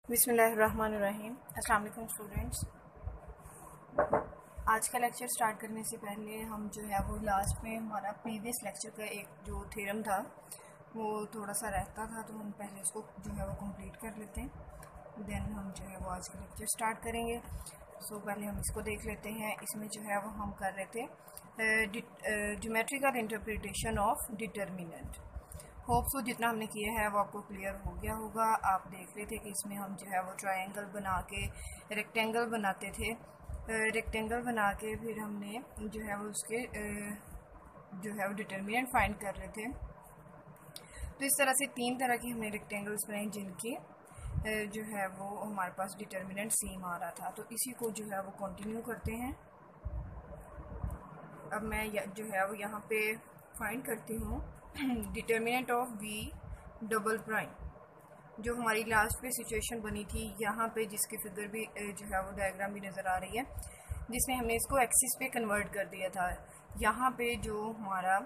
बिस्मिल्लाहिर्रहमानिर्रहीम। अस्सलाम वालेकुम स्टूडेंट्स। आज का लेक्चर स्टार्ट करने से पहले हम जो है वो लास्ट में हमारा प्रीवियस लेक्चर का एक जो थ्योरम था वो थोड़ा सा रहता था, तो हम पहले उसको जो है वो कंप्लीट कर लेते हैं, देन हम जो है वो आज का लेक्चर स्टार्ट करेंगे। पहले हम इसको देख लेते हैं। इसमें जो है वो हम कर रहे थे geometrical interpretation of determinant. Hope so जितना हमने किया है वो आपको क्लियर हो गया होगा। आप देख रहे थे कि इसमें हम जो है वो ट्रायंगल बना के रेक्टेंगल बनाते थे। रेक्टेंगल बना के फिर हमने जो है वो उसके जो है वो डिटर्मिनेंट फाइंड कर रहे थे। तो इस तरह से तीन तरह की हमने रेक्टेंगल्स बनाए जिनके जो है वो हमारे पास डिटर्मिनेंट सेम आ रहा था। तो इसी को जो है वो कंटिन्यू करते हैं। अब मैं जो है वो यहाँ पे फाइंड करती हूँ determinant of V double prime, जो हमारी लास्ट पे सिचुएशन बनी थी यहाँ पे, जिसकी फिगर भी जो है वो डायग्राम भी नज़र आ रही है, जिसमें हमने इसको एक्सिस पे कन्वर्ट कर दिया था। यहाँ पे जो हमारा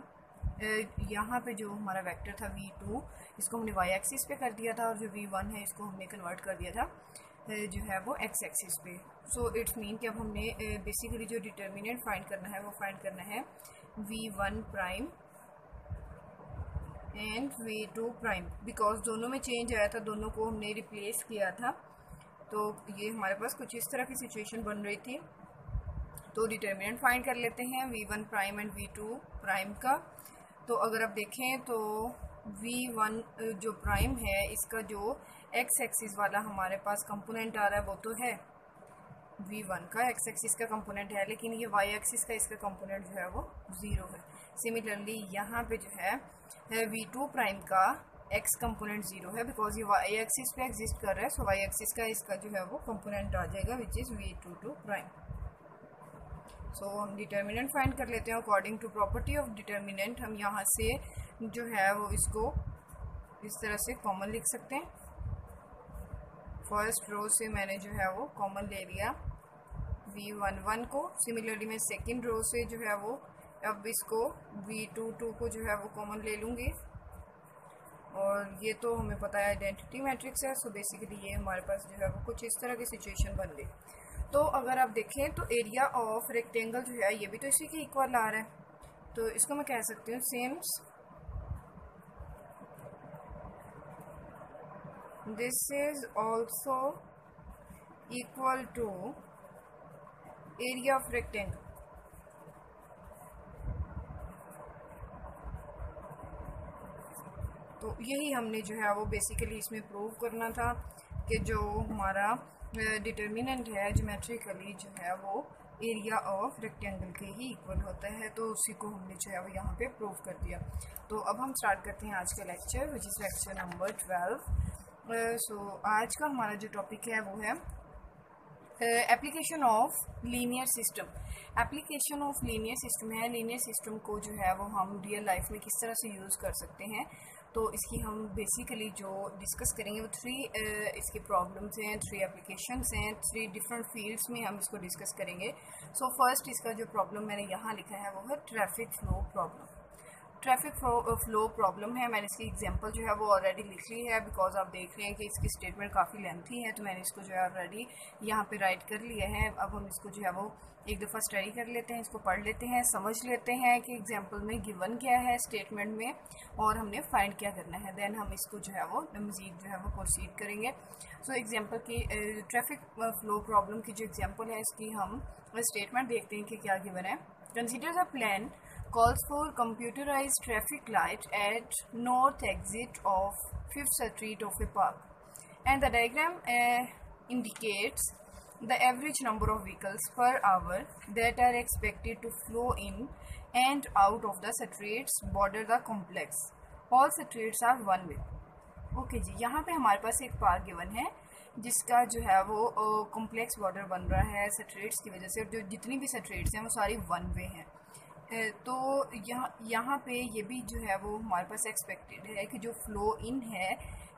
वेक्टर था v2, इसको हमने y एक्सिस पे कर दिया था, और जो v1 है इसको हमने कन्वर्ट कर दिया था जो है वो x एक्सिस पे। सो इट्स मीन कि अब हमने बेसिकली जो डिटर्मिनेंट फाइंड करना है वो फाइंड करना है v1 prime and v2 prime, because दोनों में चेंज आया था, दोनों को हमने रिप्लेस किया था। तो ये हमारे पास कुछ इस तरह की सिचुएशन बन रही थी। तो डिटर्मिनेंट फाइंड कर लेते हैं v1 prime and v2 prime का। तो अगर आप देखें तो v1 जो प्राइम है इसका जो x एक्सिस वाला हमारे पास कंपोनेंट आ रहा है वो तो है v1 का x एक्सिस का कंपोनेंट है, लेकिन ये y एक्सिस का इसका कंपोनेंट जो है वो 0 है। सिमिलरली यहाँ पे जो है v2 प्राइम का x कंपोनेंट 0 है, बिकॉज ये y एक्सिस पे एग्जिस्ट कर रहा है। सो y एक्सिस का इसका जो है वो कंपोनेंट आ जाएगा विच इज़ v22 प्राइम। सो हम डिटर्मिनेंट फाइंड कर लेते हैं according to property of determinant. हम यहाँ से जो है वो इसको इस तरह से कॉमन लिख सकते हैं। फर्स्ट रो से मैंने जो है वो कॉमन ले लिया v11 को। सिमिलरली मैं सेकेंड रो से जो है वो अब इसको v22 को जो है वो कॉमन ले लूँगी, और ये तो हमें पता है आइडेंटिटी मैट्रिक्स है। सो बेसिकली ये हमारे पास जो है वो कुछ इस तरह की सिचुएशन बन गई। तो अगर आप देखें तो एरिया ऑफ रेक्टेंगल जो है ये भी तो इसी के इक्वल आ रहा है, तो इसको मैं कह सकती हूँ sems this is also equal to area of rectangle। तो यही हमने जो है वो बेसिकली इसमें प्रूव करना था कि जो हमारा डिटर्मिनेंट है ज्योमेट्रिकली जो है वो एरिया ऑफ रेक्टेंगल के ही इक्वल होता है। तो उसी को हमने जो है वो यहाँ पे प्रूव कर दिया। तो अब हम स्टार्ट करते हैं आज का lecture which is lecture number 12। आज का हमारा जो टॉपिक है वो है application of linear system. Application of linear system है, लीनियर सिस्टम को जो है वो हम रियल लाइफ में किस तरह से यूज़ कर सकते हैं। तो इसकी हम बेसिकली जो डिस्कस करेंगे वो थ्री इसकी प्रॉब्लम्स हैं, थ्री एप्लीकेशंस हैं, थ्री डिफरेंट फील्ड्स में हम इसको डिस्कस करेंगे। फर्स्ट इसका जो प्रॉब्लम मैंने यहाँ लिखा है वो है traffic flow problem. Traffic flow problem है। मैंने इसकी एग्जांपल जो है वो ऑलरेडी लिख ली है, बिकॉज आप देख रहे हैं कि इसकी स्टेटमेंट काफ़ी लेंथी है, तो मैंने इसको जो है ऑलरेडी यहाँ पे राइट कर लिया है। अब हम इसको जो है वो एक दफ़ा स्टडी कर लेते हैं, इसको पढ़ लेते हैं, समझ लेते हैं कि एग्जांपल में गिवन क्या है स्टेटमेंट में और हमने फाइंड क्या करना है। देन हम इसको जो है वो मज़ीद जो है वो प्रोसीड करेंगे। एग्जांपल की ट्रैफिक फ्लो प्रॉब्लम की जो एग्जांपल है इसकी हम स्टेटमेंट देखते हैं कि क्या गिवन है। Consider the plan calls for computerized traffic light at north exit of 5th Street of a park, and the diagram indicates the average number of vehicles per hour that are expected to flow in and out of the streets border the complex. All streets are one way. Okay जी, यहाँ पे हमारे पास एक park given है जिसका जो है वो कॉम्प्लेक्स बॉर्डर बन रहा है स्ट्रीट्स की वजह से। जो जितनी भी स्ट्रीट्स हैं वो सारी वन वे हैं। तो यहाँ पे ये भी जो है वो हमारे पास एक्सपेक्टेड है कि जो फ्लो इन है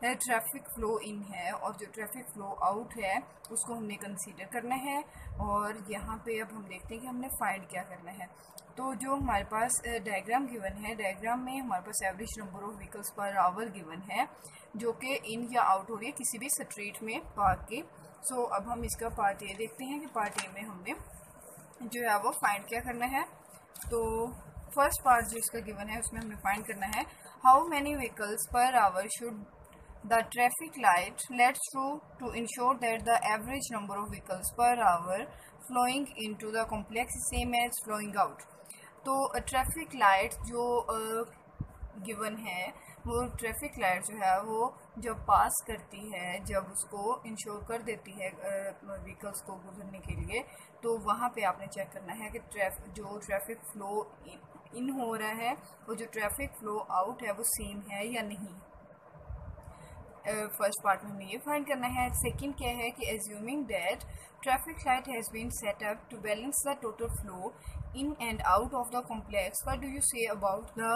ट्रैफिक फ़्लो इन है और जो ट्रैफिक फ़्लो आउट है उसको हमने कंसीडर करना है। और यहाँ पे अब हम देखते हैं कि हमने फाइंड क्या करना है। तो जो हमारे पास डायग्राम गिवन है, डायग्राम में हमारे पास average number of vehicles per hour given है जो कि इन या आउट हो रही है किसी भी स्ट्रीट में पार्क के। सो अब हम इसका पार्ट ए देखते हैं कि पार्ट ए में हमने जो है वो फाइंड क्या करना है। तो फर्स्ट पार्ट जो इसका गिवन है उसमें हमें फाइंड करना है how many vehicles per hour should the traffic light let through to ensure that the average number of vehicles per hour flowing into the complex same as flowing out. तो traffic light जो given है वो traffic light जो है वो जब पास करती है, जब उसको इंश्योर कर देती है व्हीकल्स को गुजरने के लिए, तो वहाँ पे आपने चेक करना है कि जो ट्रैफिक फ़्लो इन हो रहा है और जो ट्रैफिक फ़्लो आउट है वो सेम है या नहीं। फर्स्ट पार्ट में हमें ये फाइंड करना है। सेकंड क्या है कि assuming that traffic light has been set up to balance the total flow in and out of the complex, what do you say about the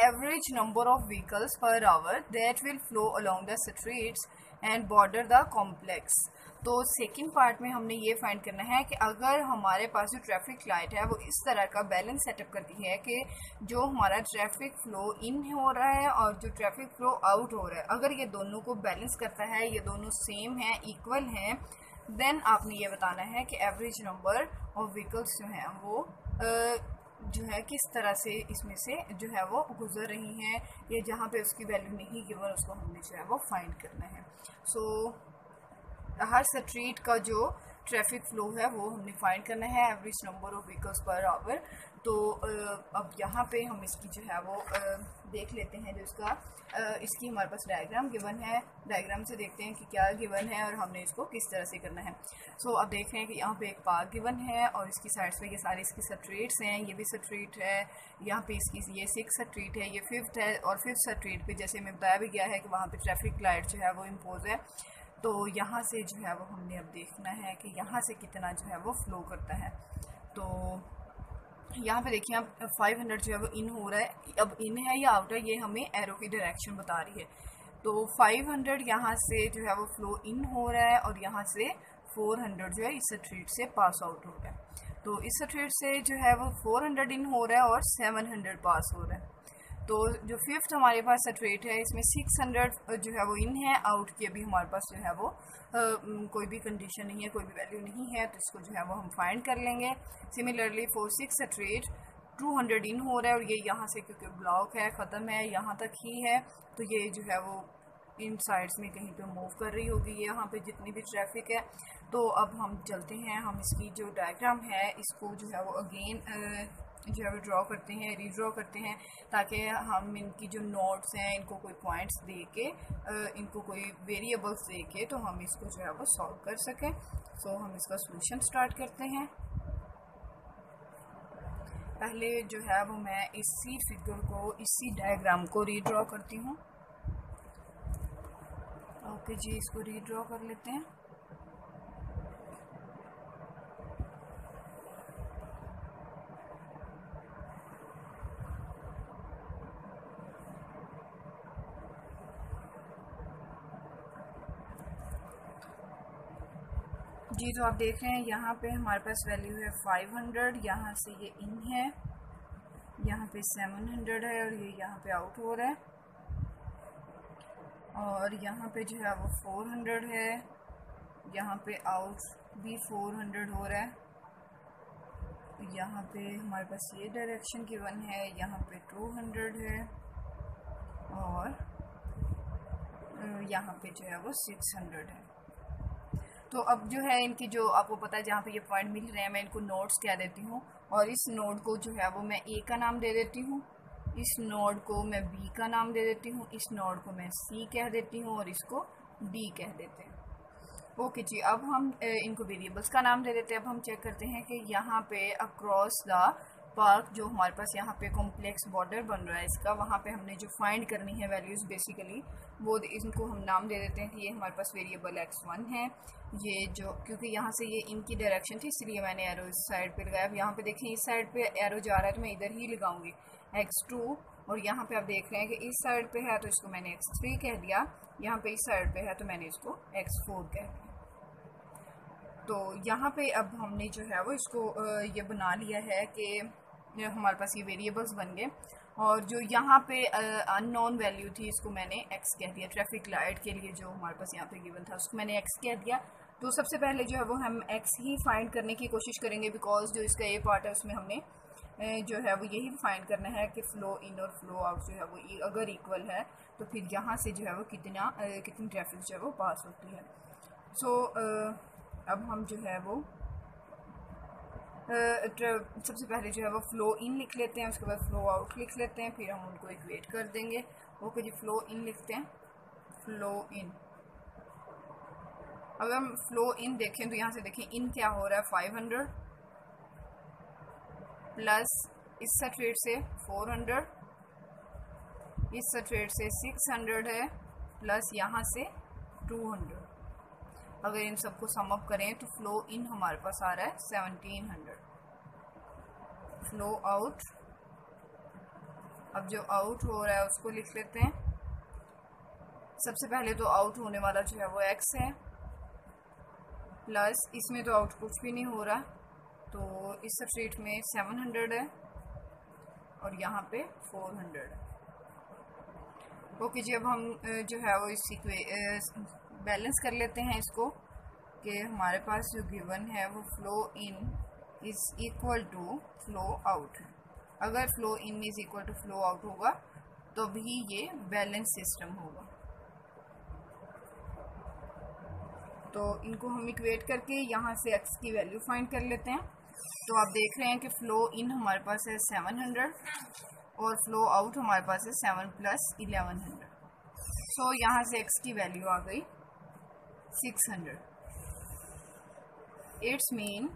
average number of vehicles per hour that will flow along the streets and border the complex? तो second part में हमने ये find करना है कि अगर हमारे पास जो ट्रैफिक लाइट है वो इस तरह का बैलेंस सेटअप करती है कि जो हमारा ट्रैफिक फ़्लो इन हो रहा है और जो ट्रैफिक फ़्लो आउट हो रहा है, अगर ये दोनों को बैलेंस करता है, ये दोनों सेम हैं, इक्वल हैं, देन आपने ये बताना है कि एवरेज नंबर ऑफ व्हीकल्स जो हैं वो जो है किस तरह से इसमें से जो है वो गुजर रही हैं, या जहाँ पे उसकी वैल्यू नहीं गिवन उसको हमने जो है वो फाइंड करना है। सो हर स्ट्रीट का जो ट्रैफिक फ़्लो है वो हमने फाइंड करना है, average number of vehicles per our. तो अब यहाँ पे हम इसकी जो है वो देख लेते हैं। जो इसकी हमारे पास डायग्राम गिवन है, डायग्राम से देखते हैं कि क्या गिवन है और हमने इसको किस तरह से करना है। सो अब देख रहे हैं कि यहाँ पे एक पार्क गिवन है और इसकी साइड्स पे ये सारी इसकी स्ट्रीट्स हैं, ये भी स्ट्रीट है, यहाँ पे इसकी ये 6th स्ट्रीट है, ये 5th है, और 5th स्ट्रीट पे जैसे हमें बताया भी गया है कि वहाँ पे ट्रैफिक लाइट जो है वो इम्पोज है। तो यहाँ से जो है वो हमने अब देखना है कि यहाँ से कितना जो है वो फ़्लो करता है। तो यहाँ पे देखिए आप 500 जो है वो इन हो रहा है, अब इन है या आउट है ये हमें एरो की डायरेक्शन बता रही है। तो 500 यहाँ से जो है वो फ़्लो इन हो रहा है और यहाँ से 400 जो है इस स्ट्रीट से पास आउट हो रहा है। तो इस स्ट्रीट से जो है वो 400 इन हो रहा है और 700 पास हो रहा है। तो जो 5th हमारे पास स्ट्रीट है इसमें 600 जो है वो इन है, आउट की अभी हमारे पास जो है वो कोई भी कंडीशन नहीं है, कोई भी वैल्यू नहीं है, तो इसको जो है वो हम फाइंड कर लेंगे। सिमिलरली फॉर 6th स्ट्रीट 200 इन हो रहा है और ये यहाँ से क्योंकि ब्लॉक है, ख़त्म है, यहाँ तक ही है, तो ये जो है वो इन साइड्स में कहीं पे मूव कर रही होगी यहाँ पे जितनी भी ट्रैफिक है। तो अब हम चलते हैं, हम इसकी जो डायग्राम है इसको जो है वो अगेन जो है वो ड्रॉ करते हैं, रीड्रॉ करते हैं, ताकि हम इनकी जो नोट्स हैं इनको कोई पॉइंट्स दे के इनको कोई वेरिएबल्स दे के तो हम इसको जो है वो सॉल्व कर सकें। सो हम इसका सॉल्यूशन स्टार्ट करते हैं। पहले जो है वो मैं इसी फिगर को, इसी डायग्राम को रीड्रॉ करती हूँ। ओके जी, इसको रीड्रॉ कर लेते हैं। जी, तो आप देख रहे हैं यहाँ पे हमारे पास वैल्यू है 500, यहाँ से ये इन है, यहाँ पे 700 है और ये यहाँ पे आउट हो रहा है, और यहाँ पे जो है वो 400 है, यहाँ पे आउट भी 400 हो रहा है, यहाँ पे हमारे पास ये डायरेक्शन गिवन है, यहाँ पे 200 है और यहाँ पे जो है वो 600 है। तो अब जो है इनकी जो आपको पता है जहाँ पे ये पॉइंट मिल रहे हैं मैं इनको नोड्स कह देती हूँ, और इस नोड को जो है वो मैं ए का नाम दे देती हूँ, इस नोड को मैं बी का नाम दे देती हूँ, इस नोड को मैं सी कह देती हूँ और इसको डी कह देते हैं। ओके जी, अब हम इनको वेरिएबल्स का नाम दे देते हैं। अब हम चेक करते हैं कि यहाँ पे अक्रॉस द पार्क जो हमारे पास यहाँ पे कॉम्प्लेक्स बॉर्डर बन रहा है इसका, वहाँ पे हमने जो फाइंड करनी है वैल्यूज़ बेसिकली वो इनको हम नाम दे देते हैं कि ये हमारे पास वेरिएबल x1 है। ये जो क्योंकि यहाँ से ये इनकी डायरेक्शन थी इसलिए मैंने एरो इस साइड पे लगाया। अब यहाँ पे देखें इस साइड पे एरो जा रहा है तो मैं इधर ही लगाऊंगी x2 और यहाँ पे आप देख रहे हैं कि इस साइड पे है तो इसको मैंने x3 कह दिया, यहाँ पे इस साइड पे है तो मैंने इसको x4 कह दिया। तो यहाँ पे अब हमने जो है वो इसको ये बना लिया है कि हमारे पास ये वेरिएबल्स बन गए, और जो यहाँ पे अननोन वैल्यू थी इसको मैंने x कह दिया। ट्रैफिक लाइट के लिए जो हमारे पास यहाँ पे गिवन था उसको मैंने x कह दिया। तो सबसे पहले जो है वो हम x ही फाइंड करने की कोशिश करेंगे, बिकॉज जो इसका ये पार्ट है उसमें हमने जो है वो यही फाइंड करना है कि फ़्लो इन और फ्लो आउट जो है वो अगर इक्वल है तो फिर यहाँ से जो है वो कितनी ट्रैफिक जो है वो पास होती है। सो अब हम जो है वो सबसे पहले जो है वो फ़्लो इन लिख लेते हैं, उसके बाद फ़्लो आउट लिख लेते हैं, फिर हम उनको इक्वेट कर देंगे। ओके जी, फ़्लो इन लिखते हैं। फ़्लो इन, अगर हम फ़्लो इन देखें तो यहाँ से देखें इन क्या हो रहा है 500 प्लस इस रेट से 400, इस रेट से 600 है, प्लस यहाँ से 200। अगर इन सबको सम अप करें तो फ़्लो इन हमारे पास आ रहा है 1700। फ़्लो आउट, अब जो आउट हो रहा है उसको लिख लेते हैं। सबसे पहले तो आउट होने वाला जो है वो x है, प्लस इसमें तो आउट कुछ भी नहीं हो रहा, तो इस सबस्ट्रेट में 700 है और यहाँ पे 400 है। ओके जी, अब हम जो है वो इस बैलेंस कर लेते हैं इसको कि हमारे पास जो गिवन है वो flow in is equal to flow out. अगर flow in is equal to flow out होगा तो भी ये बैलेंस सिस्टम होगा। तो इनको हम इक्वेट करके यहाँ से x की वैल्यू फाइंड कर लेते हैं। तो आप देख रहे हैं कि फ़्लो इन हमारे पास है 700 और फ़्लो आउट हमारे पास है 7 + 1100। सो यहाँ से x की वैल्यू आ गई 600। It's mean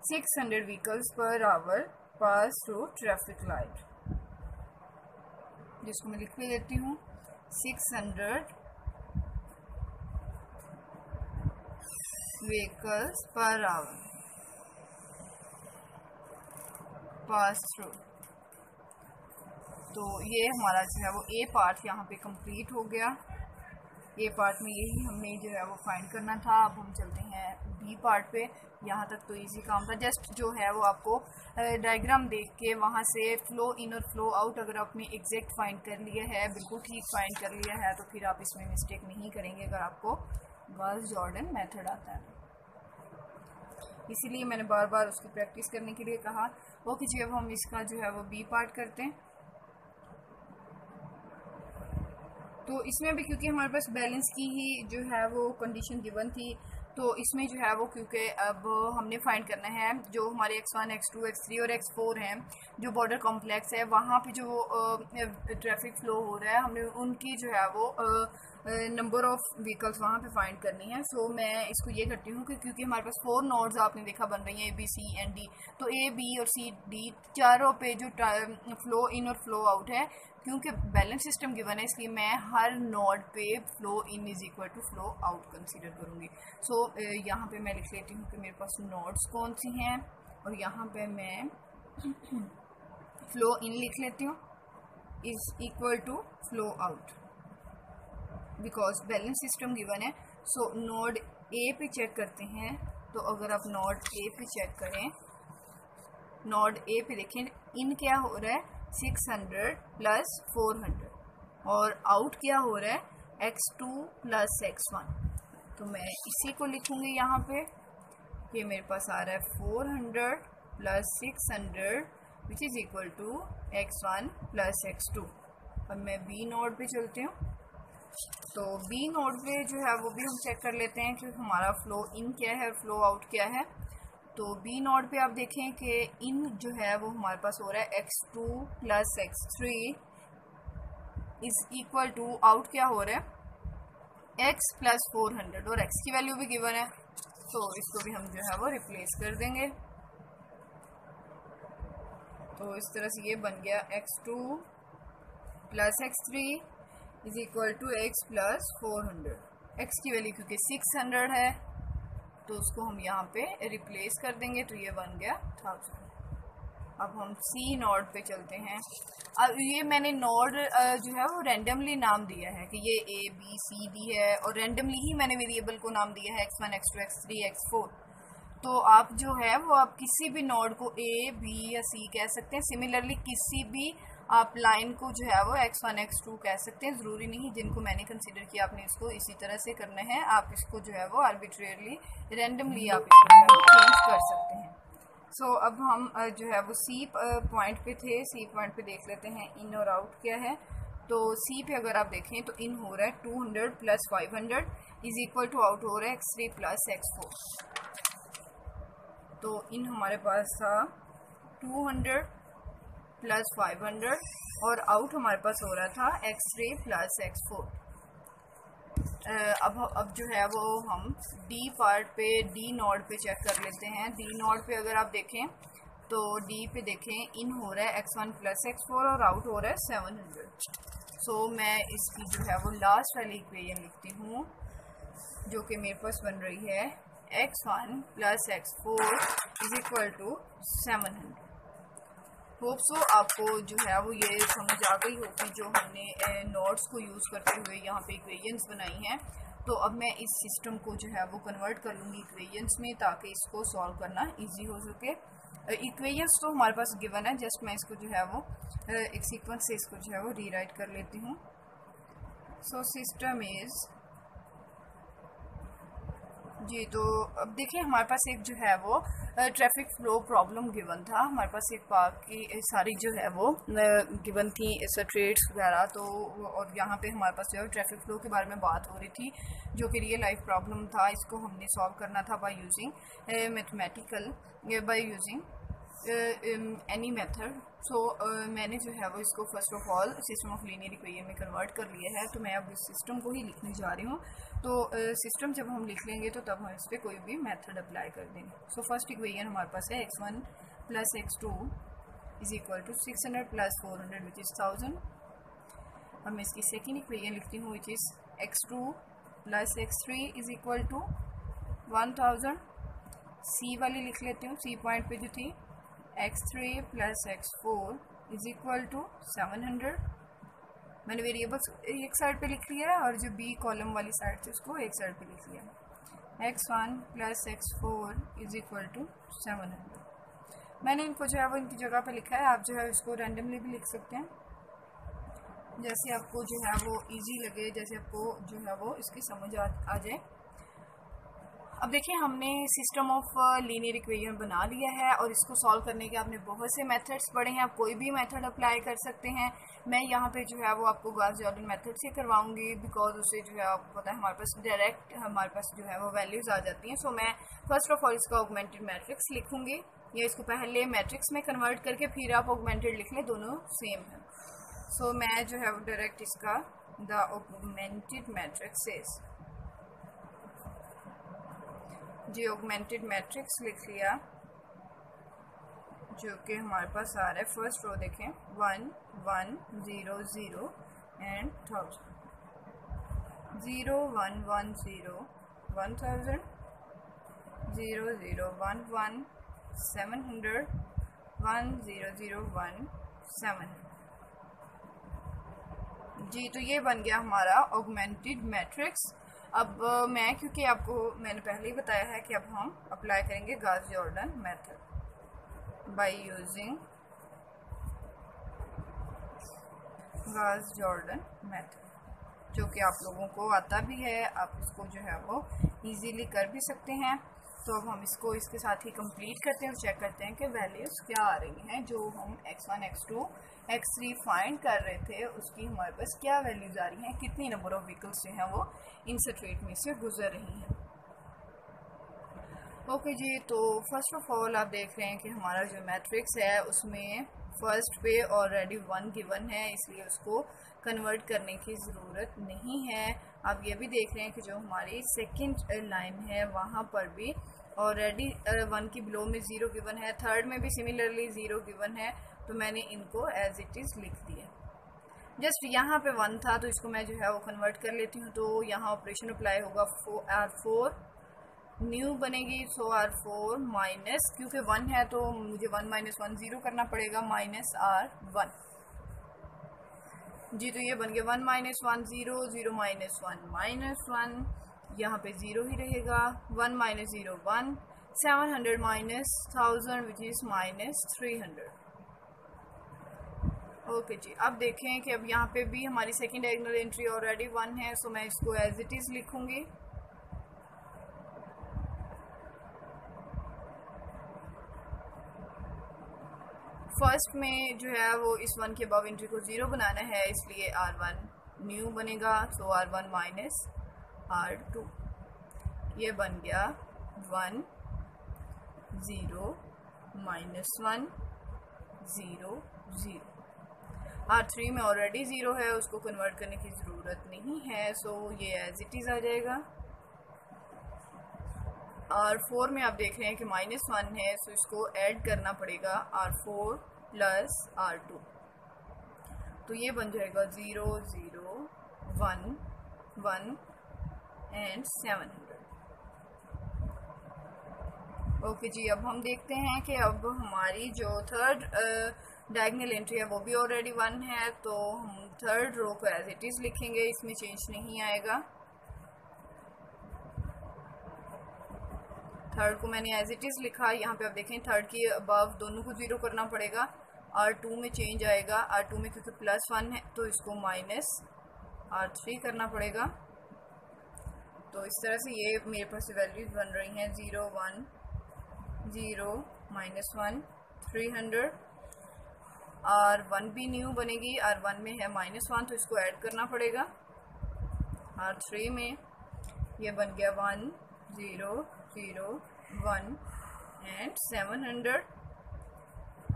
600 vehicles per our pass through traffic light, जिसको मैं लिख भी देती हूँ 600 vehicles per our pass through. तो ये हमारा जो है वो ए पार्ट यहाँ पे कंप्लीट हो गया। ए पार्ट में यही हमने जो है वो फाइंड करना था। अब हम चलते हैं बी पार्ट पे। यहाँ तक तो इजी काम था, जस्ट जो है वो आपको डायग्राम देख के वहाँ से फ़्लो इन और फ़्लो आउट अगर आपने एग्जैक्ट फाइंड कर लिया है, बिल्कुल ठीक फाइंड कर लिया है, तो फिर आप इसमें मिस्टेक नहीं करेंगे अगर आपको गॉस-जॉर्डन मेथड आता है। इसीलिए मैंने बार बार उसकी प्रैक्टिस करने के लिए कहा। ओके जी, अब हम इसका जो है वो बी पार्ट करते हैं। तो इसमें भी क्योंकि हमारे पास बैलेंस की ही जो है वो कंडीशन गिवन थी, तो इसमें जो है वो क्योंकि अब हमने फाइंड करना है जो हमारे x1, x2, x3 और x4 हैं, जो बॉर्डर कॉम्प्लेक्स है वहाँ पे जो ट्रैफिक फ़्लो हो रहा है, हमने उनकी जो है वो नंबर ऑफ़ व्हीकल्स वहाँ पे फाइंड करनी है। सो मैं इसको ये करती हूँ कि क्योंकि हमारे पास 4 नोड्स आपने देखा बन रही हैं A, B, C and D, तो A, B और C, D चारों पे जो फ़्लो इन और फ़्लो आउट है, क्योंकि बैलेंस सिस्टम गिवन है इसलिए मैं हर नोड पे flow in is equal to flow out consider करूँगी। सो यहाँ पे मैं लिख लेती हूँ कि मेरे पास नोड्स कौन सी हैं, और यहाँ पे मैं फ़्लो इन लिख लेती हूँ is equal to flow out, because balance system given है। सो नोड ए पे चेक करते हैं, तो अगर आप नोड ए पे चेक करें, नोड ए पे देखें इन क्या हो रहा है 600 + 400, और आउट क्या हो रहा है x2 + x1। तो मैं इसी को लिखूंगी यहाँ पे, ये मेरे पास आ रहा है 400 + 600 which is equal to x1 + x2। अब मैं बी नोड पे चलती हूँ। तो बी नोड पे जो है वो भी हम चेक कर लेते हैं कि हमारा फ़्लो इन क्या है और फ़्लो आउट क्या है। तो बी नोड पे आप देखें कि इन जो है वो हमारे पास हो रहा है x2 + x3 is equal to out क्या हो रहा है x + 400, और x की वैल्यू भी गिवन है, तो इसको भी हम जो है वो रिप्लेस कर देंगे। तो इस तरह से ये बन गया x2 + x3 is equal to x + 400। x की वैल्यू क्योंकि 600 है तो उसको हम यहाँ पे रिप्लेस कर देंगे, तो ये बन गया 1000। अब हम सी नोड पे चलते हैं। अब ये मैंने नोड जो है वो रैंडमली नाम दिया है कि ये ए बी सी डी है, और रैंडमली ही मैंने वेरिएबल को नाम दिया है x1 x2 x3 x4। तो आप जो है वो आप किसी भी नोड को ए बी या सी कह सकते हैं। सिमिलरली किसी भी आप लाइन को जो है वो x1 x2 कह सकते हैं। ज़रूरी नहीं जिनको मैंने कंसीडर किया आपने इसको इसी तरह से करना है। आप इसको जो है वो आर्बिट्रेरली रैंडमली आप इसको जो है वो चेंज कर सकते हैं। सो अब हम जो है वो सी पॉइंट पे थे। सी पॉइंट पे देख लेते हैं इन और आउट क्या है। तो सी पे अगर आप देखें तो इन हो रहा है 200 plus 500 is equal to out हो रहा है x3 प्लस x4। तो इन हमारे पास था 200 प्लस 500 और आउट हमारे पास हो रहा था x3 प्लस x4। अब जो है वो हम डी पार्ट पे डी नोड पे चेक कर लेते हैं। डी नोड पे अगर आप देखें तो डी पे देखें इन हो रहा है x1 प्लस x4 और आउट हो रहा है 700। सो मैं इसकी जो है वो लास्ट वाली इक्वेशन लिखती हूँ जो कि मेरे पास बन रही है x1 plus x4 is equal to 700। Hope so आपको जो है वो ये समझ आ गई होगी जो हमने नोट्स को यूज़ करते हुए यहाँ पे इक्वेशंस बनाई हैं। तो अब मैं इस सिस्टम को जो है वो कन्वर्ट कर लूँगी इक्वेशंस में ताकि इसको सॉल्व करना इजी हो सके। इक्वेशंस तो हमारे पास गिवन है, जस्ट मैं इसको जो है वो एक सीक्वेंस से इसको जो है वो रीराइट कर लेती हूँ। सो सिस्टम इज़ जी, तो अब देखिए हमारे पास एक जो है वो ट्रैफिक फ्लो प्रॉब्लम गिवन था। हमारे पास एक पार्क की सारी जो है वो गिवन थी ट्रेड्स वगैरह। तो और यहाँ पे हमारे पास जो है ट्रैफिक फ्लो के बारे में बात हो रही थी जो कि रियल लाइफ प्रॉब्लम था। इसको हमने सॉल्व करना था by using mathematical by using any method. So मैंने जो है वो इसको first of all system of linear equation में कन्वर्ट कर लिया है। तो मैं अब इस सिस्टम को ही लिखने जा रही हूँ। तो सिस्टम जब हम लिख लेंगे तो तब हम इस पर कोई भी मेथड अप्लाई कर देंगे। सो फर्स्ट इक्वेशन हमारे पास है x1 plus x2 is equal to 600 plus 400 which is 1000। अब मैं इसकी सेकेंड इक्वेशन लिखती हूँ which is x2 plus x3 is equal to 1000। C वाली लिख लेती हूँ, सी पॉइंट पे जो थी x3 plus x4 is equal to 700। मैंने वेरिएबल्स एक साइड पे लिख लिया है और जो बी कॉलम वाली साइड थी उसको एक साइड पे लिख लिया। x1 plus x4 is equal to 700। मैंने इनको जो है वो इनकी जगह पे लिखा है। आप जो है इसको रैंडमली भी लिख सकते हैं जैसे आपको जो है वो इजी लगे, जैसे आपको जो है वो इसकी समझ आ जाए। अब देखिए हमने सिस्टम ऑफ लीनियर इक्वेशन बना लिया है और इसको सॉल्व करने के आपने बहुत से मेथड्स पढ़े हैं। आप कोई भी मेथड अप्लाई कर सकते हैं। मैं यहाँ पे जो है वो आपको गॉस जॉर्डन मेथड से करवाऊंगी बिकॉज उससे जो है आपको पता है हमारे पास डायरेक्ट हमारे पास जो है वो वैल्यूज़ आ जाती हैं। सो मैं फर्स्ट ऑफ ऑल इसका ऑगमेंटेड मैट्रिक्स लिखूंगी या इसको पहले मैट्रिक्स में कन्वर्ट करके फिर आप ऑगमेंटेड लिख लें, दोनों सेम है। सो मैं जो है वो डायरेक्ट इसका द ऑगमेंटेड मैट्रिक्स इज जी ऑगमेंटेड मैट्रिक्स लिख लिया जो कि हमारे पास आ रहा है। फर्स्ट रो देखें 1 1 0 0 एंड 1000, 0 1 1 0 1000, 0 0 1 1 700, 1 0 0 1 700। जी तो ये बन गया हमारा ऑगमेंटेड मैट्रिक्स। अब मैं क्योंकि आपको मैंने पहले ही बताया है कि अब हम अप्लाई करेंगे Gauss Jordan method by using Gauss Jordan method जो कि आप लोगों को आता भी है। आप इसको जो है वो इजीली कर भी सकते हैं। तो अब हम इसको इसके साथ ही कंप्लीट करते हैं और चेक करते हैं कि वैल्यूज़ क्या आ रही हैं। जो हम x1 x2 x3 फाइंड कर रहे थे उसकी हमारे पास क्या वैल्यूज़ आ रही हैं, कितनी नंबर ऑफ व्हीकल्स जो हैं वो इन स्ट्रीट में से गुजर रही हैं। ओके जी, तो फर्स्ट ऑफ ऑल आप देख रहे हैं कि हमारा जो मैट्रिक्स है उसमें फर्स्ट पे ऑलरेडी 1 गिवन है, इसलिए उसको कन्वर्ट करने की ज़रूरत नहीं है। आप ये भी देख रहे हैं कि जो हमारी सेकंड लाइन है वहाँ पर भी ऑलरेडी 1 की बिलो में 0 गिवन है, थर्ड में भी सिमिलरली 0 गिवन है। तो मैंने इनको एज इट इज़ लिख दिया। जस्ट यहाँ पे 1 था तो इसको मैं जो है वो कन्वर्ट कर लेती हूँ। तो यहाँ ऑपरेशन अप्लाई होगा R4 न्यू बनेगी, सो R4 माइनस, क्योंकि 1 है तो मुझे 1 माइनस 1 0 करना पड़ेगा, माइनस R1 जी। तो ये बन गया 1 माइनस 1 0, 0 माइनस 1 माइनस 1, यहाँ पे 0 ही रहेगा, 1 minus 0 1, 700 minus 1000 which is minus 300। Okay जी, अब देखें कि अब यहाँ पे भी हमारी सेकेंड डायगोनल एंट्री ऑलरेडी 1 है, सो मैं इसको एज इट इज़ लिखूंगी। फर्स्ट में जो है वो इस 1 के अबव एंट्री को 0 बनाना है, इसलिए R1 न्यू बनेगा, सो R1 माइनस R2, ये बन गया 1 0 माइनस 1 0 0। R3 में ऑलरेडी 0 है, उसको कन्वर्ट करने की ज़रूरत नहीं है, सो ये एज इट इज़ आ जाएगा। R4 में आप देख रहे हैं कि माइनस 1 है, सो इसको ऐड करना पड़ेगा, R4 प्लस R2, तो ये बन जाएगा 0 0 1 1 एंड 700। ओके जी, अब हम देखते हैं कि अब हमारी जो थर्ड डायगोनल एंट्री है वो भी ऑलरेडी 1 है, तो हम थर्ड रो को एज इट इज़ लिखेंगे, इसमें चेंज नहीं आएगा। थर्ड को मैंने एज इट इज़ लिखा, यहाँ पे आप देखें थर्ड की अबव दोनों को 0 करना पड़ेगा, R2 में चेंज आएगा, R2 में क्योंकि प्लस 1 है तो इसको माइनस R3 करना पड़ेगा। तो इस तरह से ये मेरे पास वैल्यूज बन रही हैं, 0 1 0 माइनस 1 300। R1 भी न्यू बनेगी, R1 में है माइनस 1 तो इसको ऐड करना पड़ेगा, R3 में ये बन गया 1 0 0 1 एंड 700।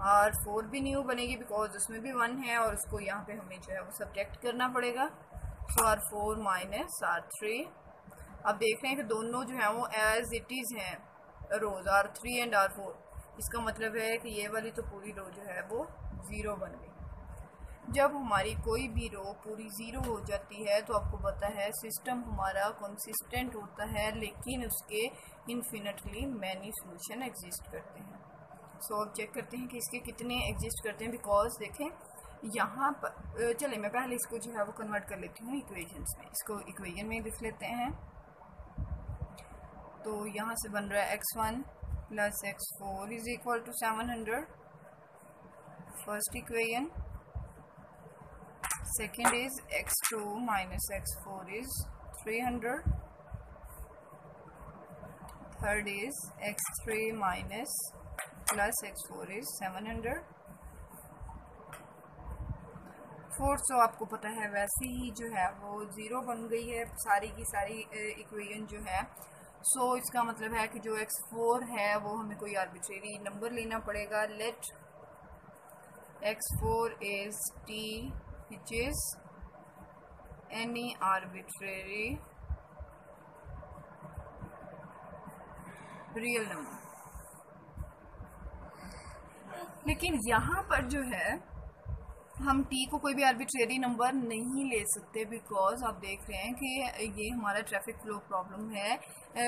R4 भी न्यू बनेगी बिकॉज उसमें भी 1 है और उसको यहाँ पे हमें जो है वो सब्ट्रैक्ट करना पड़ेगा, सो R4 माइनस R3। अब देख रहे हैं कि दोनों जो है वो एज इट इज़ हैं रोज, R3 एंड R4, इसका मतलब है कि ये वाली तो पूरी रो जो है वो 0 बन गई। जब हमारी कोई भी रो पूरी 0 हो जाती है तो आपको पता है सिस्टम हमारा कंसिस्टेंट होता है, लेकिन उसके इन्फिनिटली मैनी सॉल्यूशन एग्जिस्ट करते हैं। सो अब चेक करते हैं कि इसके कितने एग्जिस्ट करते हैं, बिकॉज देखें यहाँ पर, चले मैं पहले इसको जो है वो कन्वर्ट कर लेती हूँ इक्वेशंस में, इसको इक्वेशन में लिख लेते हैं। तो यहाँ से बन रहा है x1 plus x4 is equal to 700, first equation. Second is x2 minus x4 is 300, third is x3 minus plus x4 is 700, fourth तो आपको पता है वैसे ही जो है वो 0 बन गई है सारी की सारी इक्वेशन जो है। सो इसका मतलब है कि जो x4 है वो हमें कोई आर्बिट्रेरी नंबर लेना पड़ेगा। Let x4 is t which is any arbitrary real number. लेकिन यहाँ पर जो है हम t को कोई भी आर्बिट्रेरी नंबर नहीं ले सकते, बिकॉज आप देख रहे हैं कि ये हमारा ट्रैफिक फ्लो प्रॉब्लम है,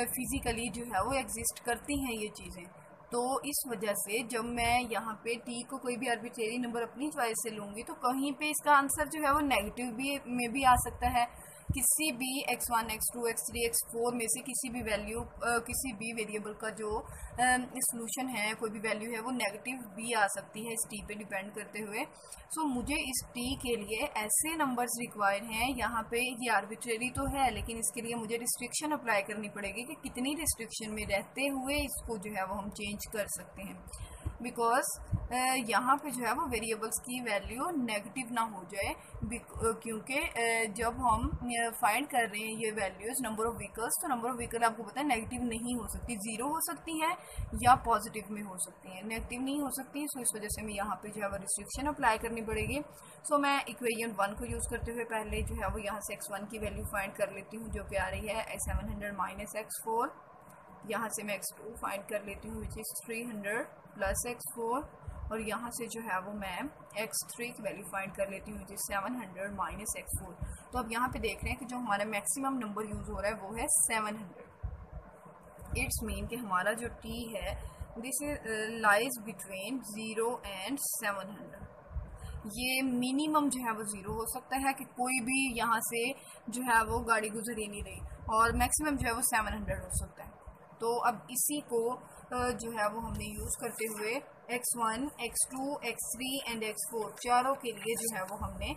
फिजिकली जो है वो एग्जिस्ट करती हैं ये चीज़ें। तो इस वजह से जब मैं यहाँ पे t को कोई भी आर्बिट्रेरी नंबर अपनी चॉइस से लूँगी तो कहीं पे इसका आंसर जो है वो नेगेटिव भी में भी आ सकता है। किसी भी x1 x2 x3 x4 में से किसी भी वैल्यू किसी भी वेरिएबल का जो सॉल्यूशन है कोई भी वैल्यू है वो नेगेटिव भी आ सकती है इस t पे डिपेंड करते हुए। सो मुझे इस t के लिए ऐसे नंबर्स रिक्वायर्ड हैं, यहाँ पे ये आर्बिट्रेरी तो है लेकिन इसके लिए मुझे रिस्ट्रिक्शन अप्लाई करनी पड़ेगी कि कितनी रिस्ट्रिक्शन में रहते हुए इसको जो है वो हम चेंज कर सकते हैं, बिकॉज यहाँ पे जो है वो वेरिएबल्स की वैल्यू नेगेटिव ना हो जाए, क्योंकि जब हम फाइंड कर रहे हैं ये वैल्यूज नंबर ऑफ व्हीकल्स, तो नंबर ऑफ व्हीकल आपको पता है नेगेटिव नहीं हो सकती, 0 हो सकती है या पॉजिटिव में हो सकती है, नेगेटिव नहीं हो सकती। सो इस वजह से हमें यहाँ पे जो है वो रिस्ट्रिक्शन अप्लाई करनी पड़ेगी। सो मैं इक्वेशन 1 को यूज़ करते हुए पहले जो है वो यहाँ से x1 की वैल्यू फाइंड कर लेती हूँ जो कि आ रही है 700 माइनस x4, यहाँ से मैं x2 फाइंड कर लेती हूँ विच इज़ 300 प्लस x4, और यहाँ से जो है वो मैं x3 की वैल्यू फाइंड कर लेती हूँ विच इज़ 700 माइनस x4। तो अब यहाँ पे देख रहे हैं कि जो हमारा मैक्सिमम नंबर यूज़ हो रहा है वो है 700। इट्स मीन कि हमारा जो टी है this is lies between 0 and 700। ये मिनिमम जो है वो 0 हो सकता है कि कोई भी यहाँ से जो है वो गाड़ी गुजर ही नहीं रही, और मैक्सिमम जो है वो 700 हो सकता है। तो अब इसी को जो है वो हमने यूज़ करते हुए x1, x2, x3 and x4 चारों के लिए जो है वो हमने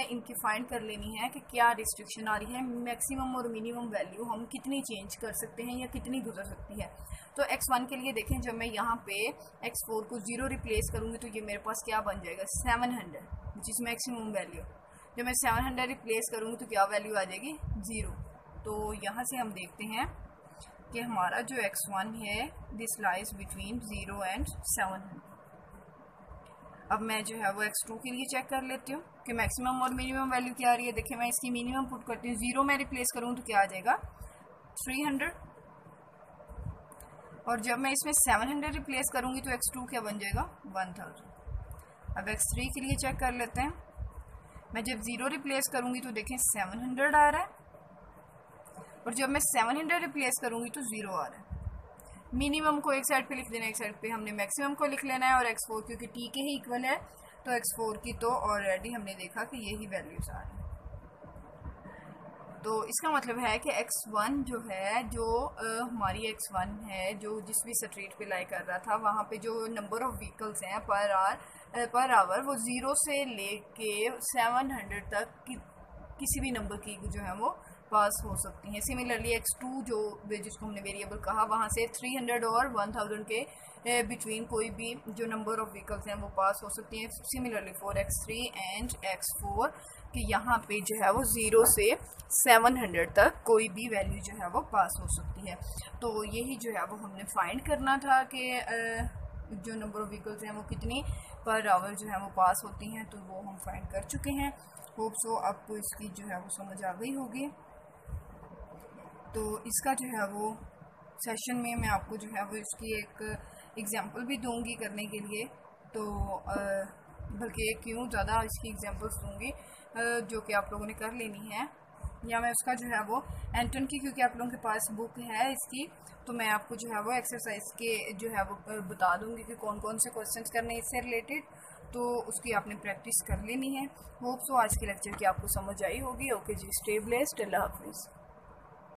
इनकी फाइंड कर लेनी है कि क्या रिस्ट्रिक्शन आ रही है, मैक्सिमम और मिनिमम वैल्यू हम कितनी चेंज कर सकते हैं या कितनी गुजर सकती है। तो x1 के लिए देखें, जब मैं यहाँ पे x4 को 0 रिप्लेस करूँगी तो ये मेरे पास क्या बन जाएगा 700, विच इज़ मैक्सिमम वैल्यू। जब मैं 700 रिप्लेस करूँगी तो क्या वैल्यू आ जाएगी 0। तो यहाँ से हम देखते हैं कि हमारा जो x1 है दिस लाइज बिटवीन 0 एंड 700। अब मैं जो है वो x2 के लिए चेक कर लेती हूँ कि मैक्सिमम और मिनिमम वैल्यू क्या आ रही है। देखिए मैं इसकी मिनिमम पुट करती हूँ, 0 में रिप्लेस करूँ तो क्या आ जाएगा 300, और जब मैं इसमें 700 रिप्लेस करूँगी तो x2 क्या बन जाएगा 1000। अब x3 के लिए चेक कर लेते हैं, मैं जब 0 रिप्लेस करूँगी तो देखें 700 आ रहा है, और जब मैं 700 रिप्लेस करूँगी तो 0 आ रहा है। मिनिमम को एक साइड पे लिख देना, एक साइड पे हमने मैक्सिमम को लिख लेना है, और x4 क्योंकि t के ही इक्वल है तो x4 की तो ऑलरेडी हमने देखा कि यही वैल्यूज आ रही है। तो इसका मतलब है कि x1 जो है, जो हमारी x1 है जो जिस भी स्ट्रीट पे लाई कर रहा था, वहाँ पे जो नंबर ऑफ व्हीकल्स हैं पर आवर वो 0 से लेके 700 तक किसी भी नंबर की जो है वो पास हो सकती हैं। सिमिलरली x2 जो जिसको हमने वेरिएबल कहा, वहाँ से 300 और 1000 के बिटवीन कोई भी जो नंबर ऑफ व्हीकल्स हैं वो पास हो सकती हैं। Similarly for x3 and x4 कि यहाँ पे जो है वो 0 से 700 तक कोई भी वैल्यू जो है वो पास हो सकती है। तो यही जो है वो हमने फाइंड करना था कि जो नंबर ऑफ व्हीकल्स हैं वो कितनी पर आवर जो है वो पास होती हैं, तो वो हम फाइंड कर चुके हैं। होप सो आपको इसकी जो है वो समझ आ गई होगी। तो इसका जो है वो सेशन में मैं आपको जो है वो इसकी एक एग्जांपल भी दूंगी करने के लिए, तो बल्कि क्यों ज़्यादा इसकी एग्जांपल्स दूंगी जो कि आप लोगों ने कर लेनी है, या मैं उसका जो है वो एंटन की, क्योंकि आप लोगों के पास बुक है इसकी, तो मैं आपको जो है वो एक्सरसाइज के जो है वो बता दूंगी कि कौन कौन से क्वेश्चंस करने इससे रिलेटेड, तो उसकी आपने प्रैक्टिस कर लेनी है। होप सो आज के लेक्चर की आपको समझ आई होगी। ओके जी, स्टे ब्लेस्ड, अल्लाह हाफिज़।